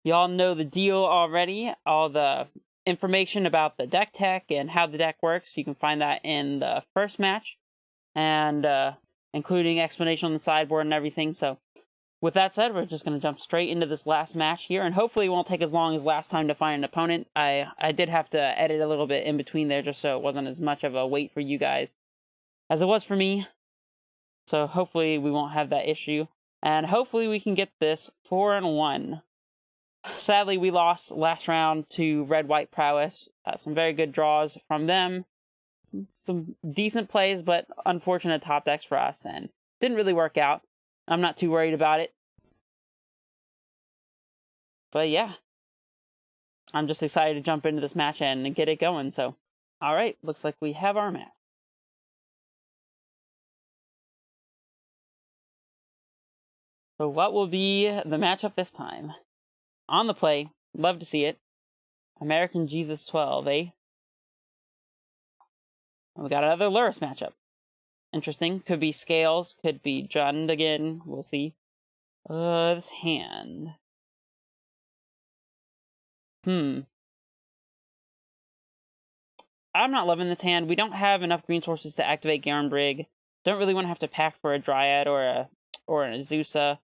Y'all know the deal already. All the information about the deck tech and how the deck works, you can find that in the first match, and including explanation on the sideboard and everything. So with that said, we're just going to jump straight into this last match here, and hopefully it won't take as long as last time to find an opponent. I did have to edit a little bit in between there just so it wasn't as much of a wait for you guys as it was for me. So hopefully we won't have that issue, and hopefully we can get this 4-1. Sadly, we lost last round to Red-White Prowess. Some very good draws from them. Some decent plays, but unfortunate top decks for us, and didn't really work out. I'm not too worried about it. But yeah, I'm just excited to jump into this match and get it going. So, alright, looks like we have our match. So what will be the matchup this time? On the play, love to see it. American Jesus 12, eh? We got another Lurrus matchup. Interesting. Could be Scales, could be Jund again. We'll see. This hand. I'm not loving this hand. We don't have enough green sources to activate Garen Brig. Don't really want to have to pack for a Dryad or an Azusa.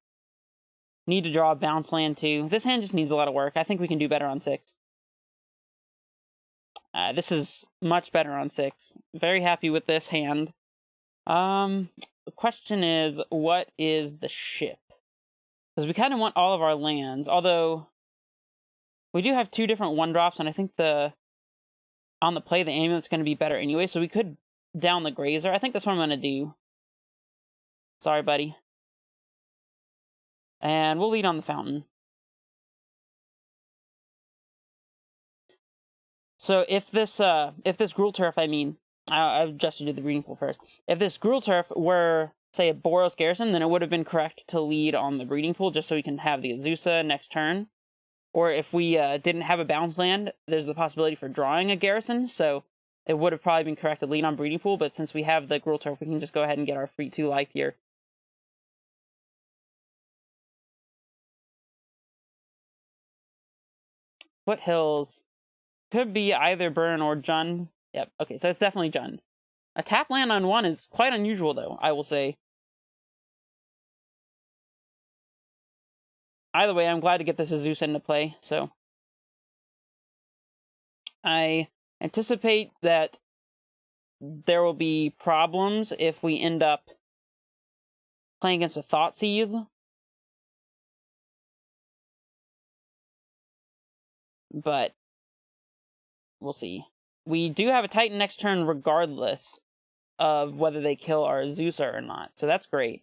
Need to draw a bounce land too. This hand just needs a lot of work. I think we can do better on 6. This is much better on 6. Very happy with this hand. The question is, what is the ship? Because we kind of want all of our lands, although we do have 2 different 1-drops, and I think on the play, the Amulet's going to be better anyway, so we could down the Grazer. I think that's what I'm going to do. Sorry, buddy. And we'll lead on the Fountain. So if this Gruul Turf, I just do the breeding pool first. If this Gruul Turf were, say, a Boros Garrison, then it would have been correct to lead on the breeding pool just so we can have the Azusa next turn. Or if we didn't have a bounce land, there's the possibility for drawing a Garrison, so it would have probably been correct to lead on breeding pool, but since we have the Gruul Turf, we can just go ahead and get our free 2 life here. Foothills could be either Burn or Jund. Yep, okay, so it's definitely Jund. A tap land on 1 is quite unusual, though, I will say. Either way, I'm glad to get this Azusa into play, so I anticipate that there will be problems if we end up playing against a Thoughtseize. But we'll see. We do have a Titan next turn regardless of whether they kill our Azusa or not, so that's great.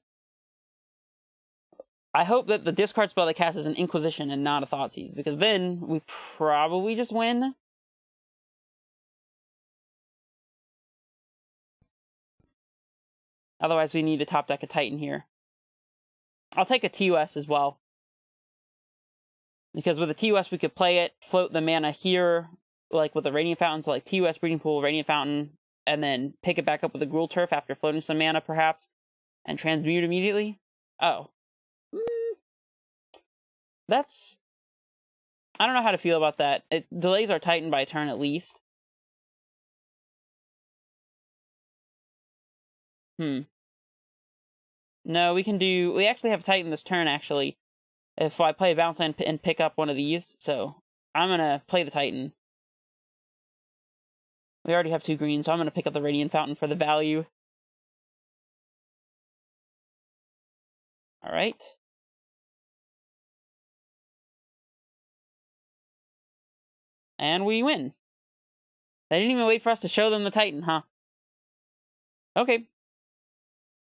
I hope that the discard spell they cast is an Inquisition and not a Thoughtseize, because then we probably just win. Otherwise, we need to top deck a Titan here. I'll take a TOS as well. Because with a TOS, we could play it, float the mana here, like with a Radiant Fountain, so like TOS, Breeding Pool, Radiant Fountain, and then pick it back up with a Gruul Turf after floating some mana, perhaps, and transmute immediately. Oh. That's... I don't know how to feel about that. It delays our Titan by a turn at least. No, we actually have Titan this turn, actually. If I play a bounce land and pick up one of these, so I'm gonna play the Titan. We already have 2 greens, so I'm gonna pick up the Radiant Fountain for the value. Alright. And we win. They didn't even wait for us to show them the Titan, huh? Okay.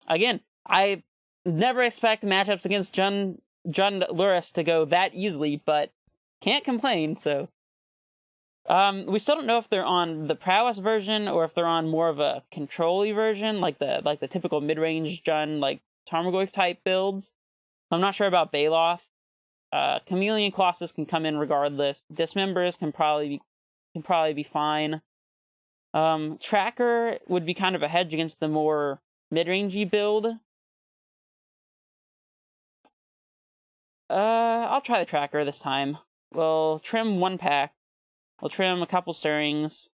Again, I never expect matchups against Jund Lurrus to go that easily, but can't complain, so... we still don't know if they're on the Prowess version, or if they're on more of a control-y version, like the typical mid-range Jund, like, Tarmogoyf-type builds. I'm not sure about Baloth. Chameleon Colossus can come in regardless. Dismembers can probably be fine. Tracker would be kind of a hedge against the more mid-rangey build. I'll try the Tracker this time. we'll trim 1 pack. We'll trim a couple stirrings.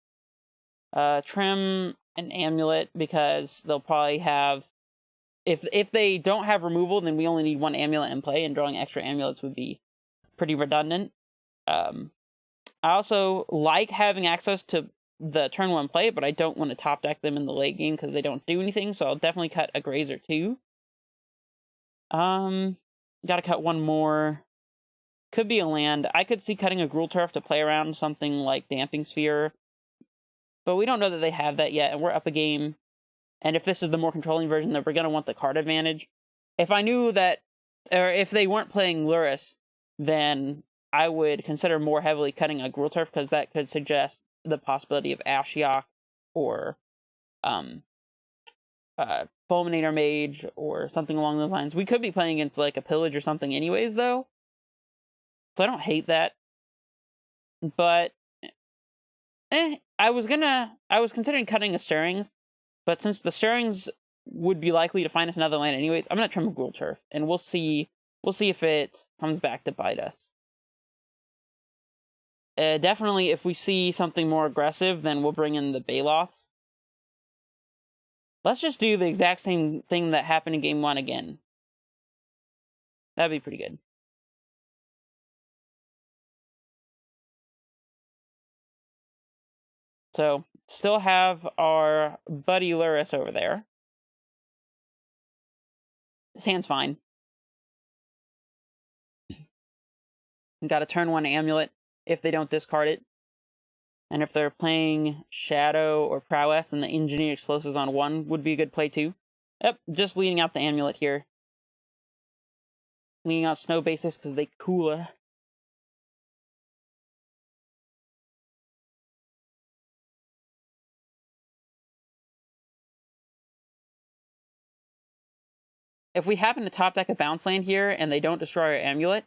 Trim an amulet, because they'll probably have... If they don't have removal, then we only need 1 amulet in play, and drawing extra amulets would be pretty redundant. I also like having access to the turn 1 play, but I don't want to top deck them in the late game because they don't do anything, so I'll definitely cut a grazer too. Gotta cut 1 more. Could be a land. I could see cutting a Gruul Turf to play around something like Damping Sphere, but we don't know that they have that yet, and we're up a game. And if this is the more controlling version, then we're going to want the card advantage. If I knew that, or if they weren't playing Lurrus, then I would consider more heavily cutting a Gruul Turf, because that could suggest the possibility of Ashiok or Fulminator Mage or something along those lines. We could be playing against like a Pillage or something anyways, though. So I don't hate that. But I was considering cutting a Stirrings, but since the Stirrings would be likely to find us another land anyways, I'm gonna trim a Gruul Turf, and we'll see if it comes back to bite us. Definitely, if we see something more aggressive, then we'll bring in the Baloths. Let's just do the exact same thing that happened in Game 1 again. That'd be pretty good. So, still have our buddy Lurrus over there. His hand's fine. Got a turn 1 amulet if they don't discard it. And if they're playing Shadow or Prowess, and the Engineered Explosives on 1 would be a good play too. Yep, just leading out the amulet here. Leading out Snow Basis because they cooler. If we happen to top deck a bounce land here and they don't destroy our amulet,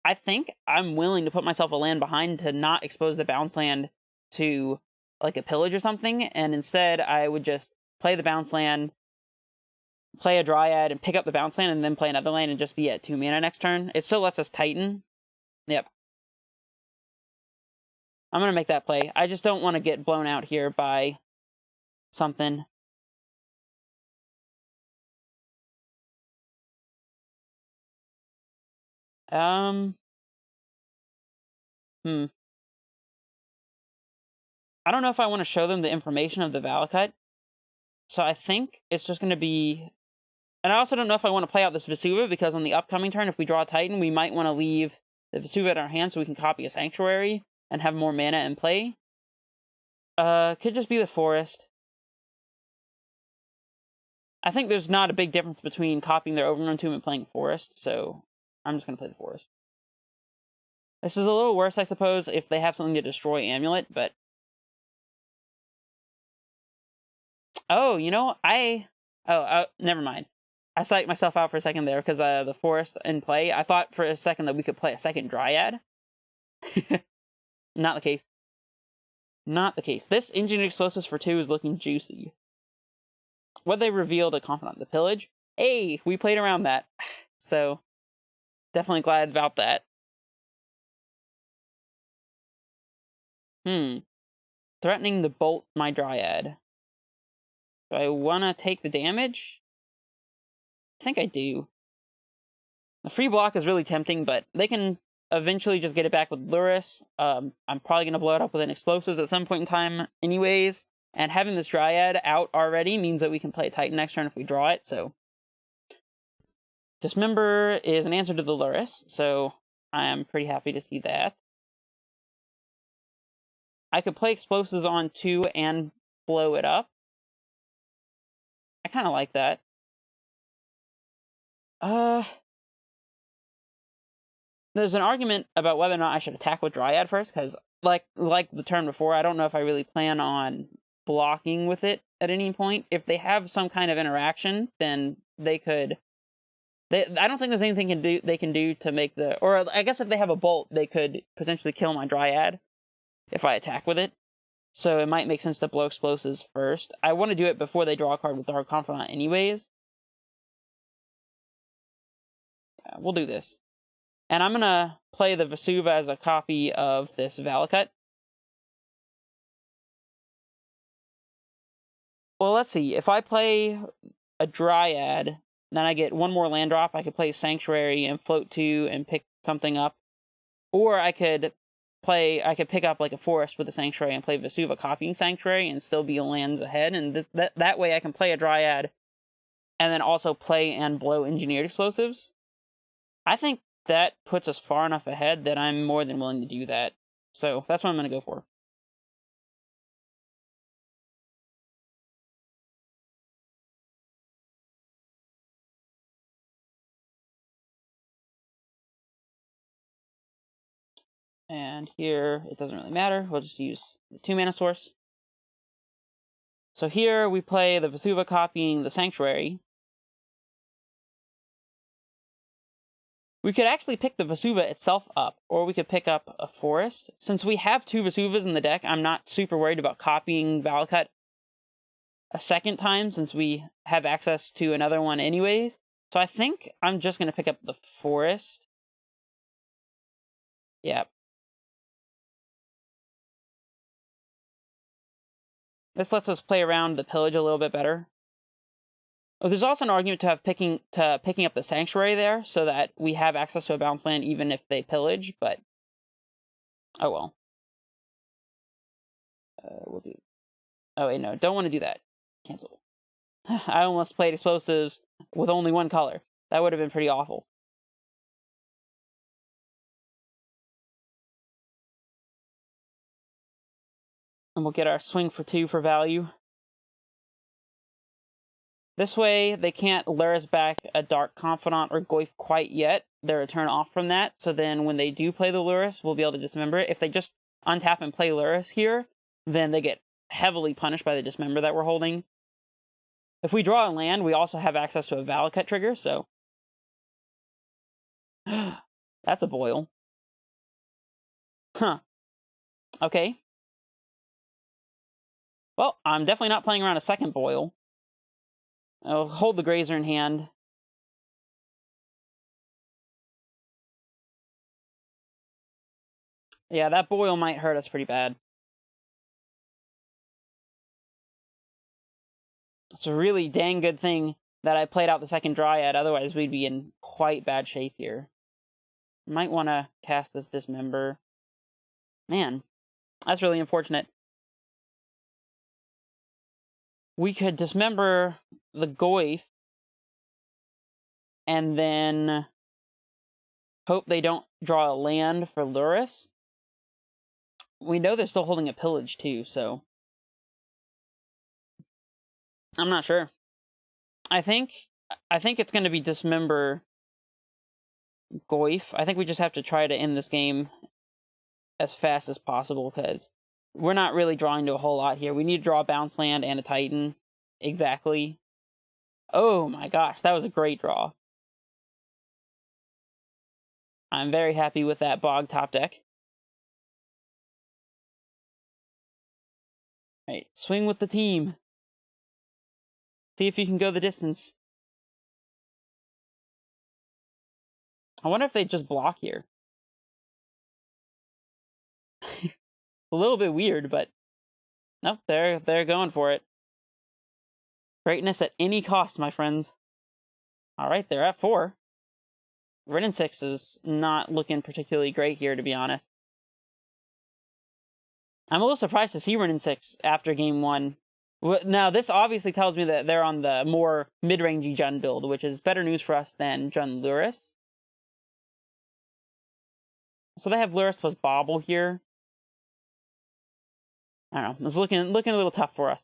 I think I'm willing to put myself a land behind to not expose the bounce land to like a Pillage or something, and instead I would just play the bounce land, play a Dryad, and pick up the bounce land, and then play another land and just be at 2 mana next turn. It still lets us Titan. Yep. I'm going to make that play. I just don't want to get blown out here by something. I don't know if I want to show them the information of the Valakut. So I think it's just going to be... And I also don't know if I want to play out this Vesuva, because on the upcoming turn, if we draw a Titan, we might want to leave the Vesuva in our hand so we can copy a Sanctuary and have more mana in play. Could just be the Forest. I think there's not a big difference between copying their Overrun Tomb and playing Forest, so I'm just going to play the Forest. This is a little worse, I suppose, if they have something to destroy Amulet, but... Oh, you know, never mind. I psyched myself out for a second there, because the Forest in play. I thought for a second that we could play a second Dryad. Not the case. Not the case. This Engineered Explosives for 2 is looking juicy. What they revealed a Confidant, the Pillage. Hey, we played around that. So, definitely glad about that. Threatening to bolt my Dryad. Do I want to take the damage? I think I do. The free block is really tempting, but they can eventually just get it back with Lurrus. I'm probably going to blow it up with an Explosives at some point in time anyways. And having this Dryad out already means that we can play a Titan next turn if we draw it, so... Dismember is an answer to the Lurrus, so I am pretty happy to see that. I could play Explosives on 2 and blow it up. I kind of like that. There's an argument about whether or not I should attack with Dryad first, because like the turn before, I don't know if I really plan on blocking with it at any point. If they have some kind of interaction, then they could... I don't think there's anything they can do to make the... Or I guess if they have a bolt, they could potentially kill my Dryad if I attack with it. So it might make sense to blow Explosives first. I want to do it before they draw a card with Dark Confidant anyways. Yeah, we'll do this. And I'm going to play the Vesuva as a copy of this Valakut. Well, let's see. If I play a Dryad, then I get one more land drop. I could play Sanctuary and float 2 and pick something up. Or I could pick up like a Forest with a Sanctuary and play Vesuva copying Sanctuary and still be lands ahead. And that way I can play a Dryad and then also play and blow Engineered Explosives. I think that puts us far enough ahead that I'm more than willing to do that. So that's what I'm going to go for. And here, it doesn't really matter. We'll just use the 2-mana source. So here, we play the Vesuva copying the Sanctuary. We could actually pick the Vesuva itself up, or we could pick up a Forest. Since we have 2 Vesuvas in the deck, I'm not super worried about copying Valakut a second time, since we have access to another one anyways. So I think I'm just going to pick up the Forest. Yeah. This lets us play around the pillage a little bit better. Oh, there's also an argument to have picking up the Sanctuary there, so that we have access to a bounce land even if they pillage, but oh well. We'll do... Oh wait, no, don't want to do that. Cancel. I almost played Explosives with only 1 color. That would have been pretty awful. And we'll get our swing for 2 for value. This way, they can't lure us back a Dark Confidant or Goyf quite yet. They're a turn off from that, so then when they do play the Lurrus, we'll be able to dismember it. If they just untap and play Lurrus here, then they get heavily punished by the dismember that we're holding. If we draw a land, we also have access to a Valakut trigger, so... That's a boil. Huh. Okay. Well, I'm definitely not playing around a second boil. I'll hold the Grazer in hand. Yeah, that boil might hurt us pretty bad. It's a really dang good thing that I played out the second Dryad, otherwise we'd be in quite bad shape here. Might want to cast this Dismember. Man, that's really unfortunate. We could Dismember the Goyf, and then hope they don't draw a land for Lurrus. We know they're still holding a Pillage, too, so... I'm not sure. I think it's going to be Dismember Goyf. I think we just have to try to end this game as fast as possible, because we're not really drawing to a whole lot here. We need to draw a bounce land and a Titan. Exactly. Oh my gosh, that was a great draw. I'm very happy with that Bog top deck. Alright, swing with the team. See if you can go the distance. I wonder if they just block here. A little bit weird, but nope, they're going for it. Greatness at any cost, my friends. Alright, they're at 4. Ren and 6 is not looking particularly great here, to be honest. I'm a little surprised to see Ren and 6 after game 1. Now, this obviously tells me that they're on the more mid-rangey Jund build, which is better news for us than Jund Lurrus. So they have Lurrus plus Bobble here. I don't know. It's looking a little tough for us.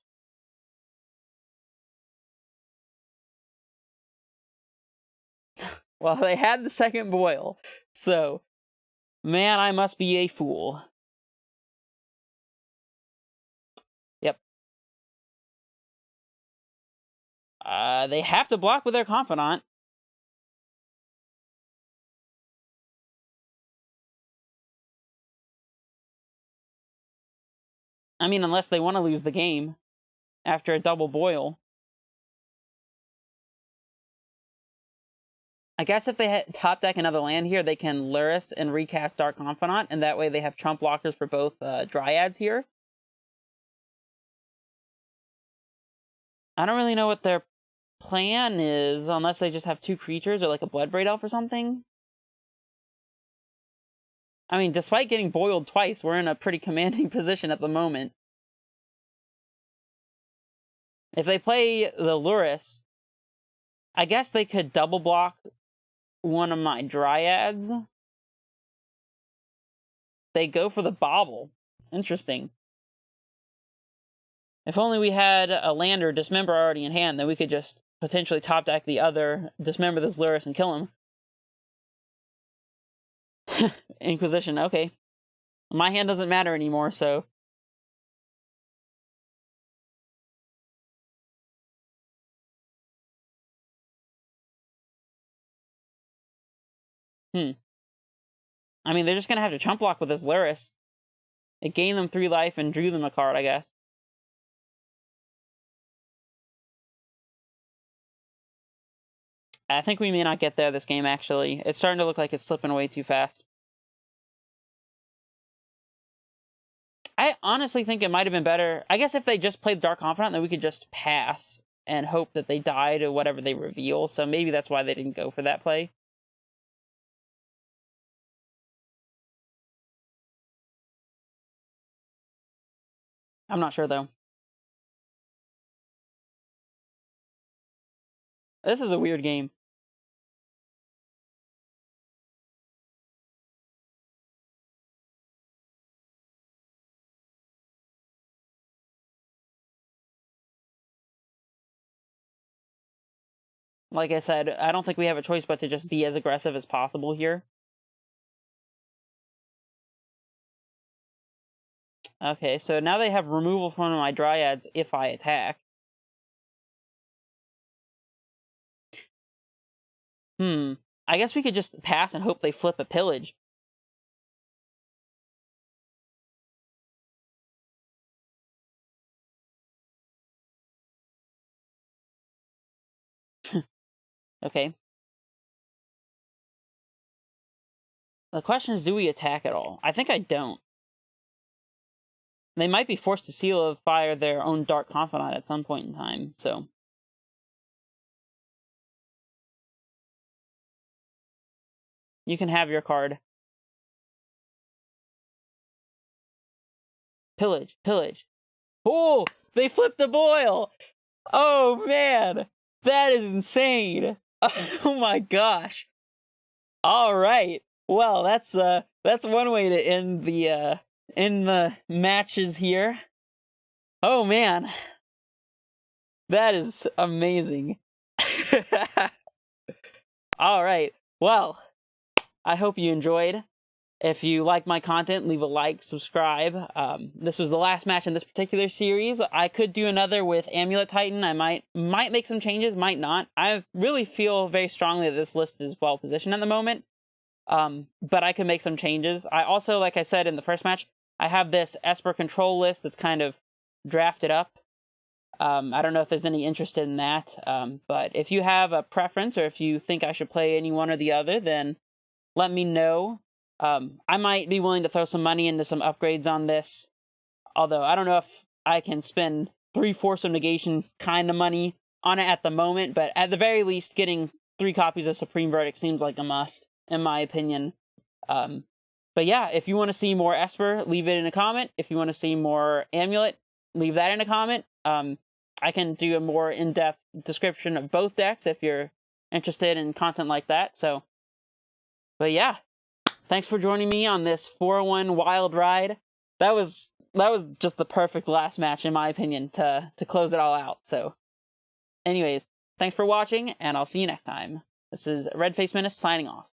Well, they had the second boil, so... Man, I must be a fool. Yep. They have to block with their Confidant. I mean, unless they want to lose the game after a double boil. I guess if they top deck another land here, they can Lurrus and recast Dark Confidant, and that way they have trump blockers for both Dryads here. I don't really know what their plan is, unless they just have 2 creatures or like a Bloodbraid Elf or something. I mean, despite getting boiled twice, we're in a pretty commanding position at the moment. If they play the Lurrus, I guess they could double block one of my Dryads. They go for the Bauble. Interesting. If only we had a land or Dismember already in hand, then we could just potentially top deck the other, Dismember this Lurrus and kill him. Inquisition, okay. My hand doesn't matter anymore, so... I mean, they're just gonna have to chump block with this Lurrus. It gained them 3 life and drew them a card, I guess. I think we may not get there this game, actually. It's starting to look like it's slipping away too fast. I honestly think it might have been better. I guess if they just played Dark Confidant, then we could just pass and hope that they die to whatever they reveal. So maybe that's why they didn't go for that play. I'm not sure, though. This is a weird game. Like I said, I don't think we have a choice but to just be as aggressive as possible here. Okay, so now they have removal from one of my Dryads if I attack. I guess we could just pass and hope they flip a Pillage. Okay. The question is, do we attack at all? I think I don't. They might be forced to seal of fire their own Dark Confidant at some point in time, so... You can have your card. Pillage, pillage. Oh! They flipped a boil! Oh, man! That is insane! Oh my gosh! Alright! Well, that's one way to end the matches here. Oh man! That is amazing. Alright, well, I hope you enjoyed. If you like my content, leave a like, subscribe. This was the last match in this particular series. I could do another with Amulet Titan. I might make some changes, might not. I really feel very strongly that this list is well positioned at the moment. But I can make some changes. I also, like I said in the first match, I have this Esper control list that's kind of drafted up. I don't know if there's any interest in that. But if you have a preference or if you think I should play any one or the other, then let me know. I might be willing to throw some money into some upgrades on this. Although, I don't know if I can spend 3 Force of Negation kind of money on it at the moment. But at the very least, getting 3 copies of Supreme Verdict seems like a must, in my opinion. But yeah, if you want to see more Esper, leave it in a comment. If you want to see more Amulet, leave that in a comment. I can do a more in-depth description of both decks if you're interested in content like that. So, but yeah. Thanks for joining me on this 4-1 wild ride. That was just the perfect last match, in my opinion, to close it all out. So, anyways, thanks for watching, and I'll see you next time. This is Red Face Menace signing off.